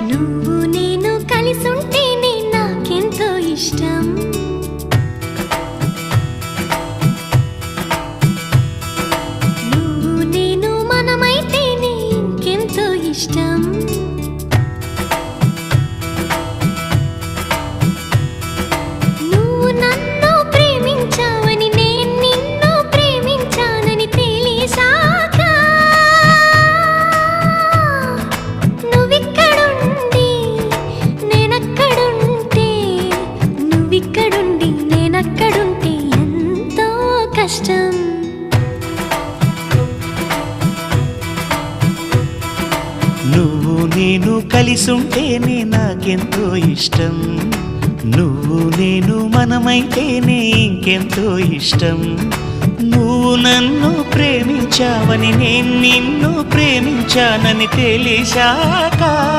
నువ్వు నేను కలిసుంటేనే నాకెంతో ఇష్టం. నువ్వు నేను మనమైతేనే ఇంకెంతో ఇష్టం. నువ్వు నన్ను ప్రేమించావని నేను నిన్ను ప్రేమించానని తెలిసాక నువ్విక్కడుండి నేనక్కడుంటే నువ్విక్కడుండి నేనక్కడుంటే ఎంతో కష్టం. నువ్వు నేను కలిసుంటేనే నాకెంతో ఇష్టం. నువ్వు నేను మనమైతేనే ఇంకెంతో ఇష్టం. నువ్వు నన్ను ప్రేమించావని నేను నిన్ను ప్రేమించానని తెలిసాక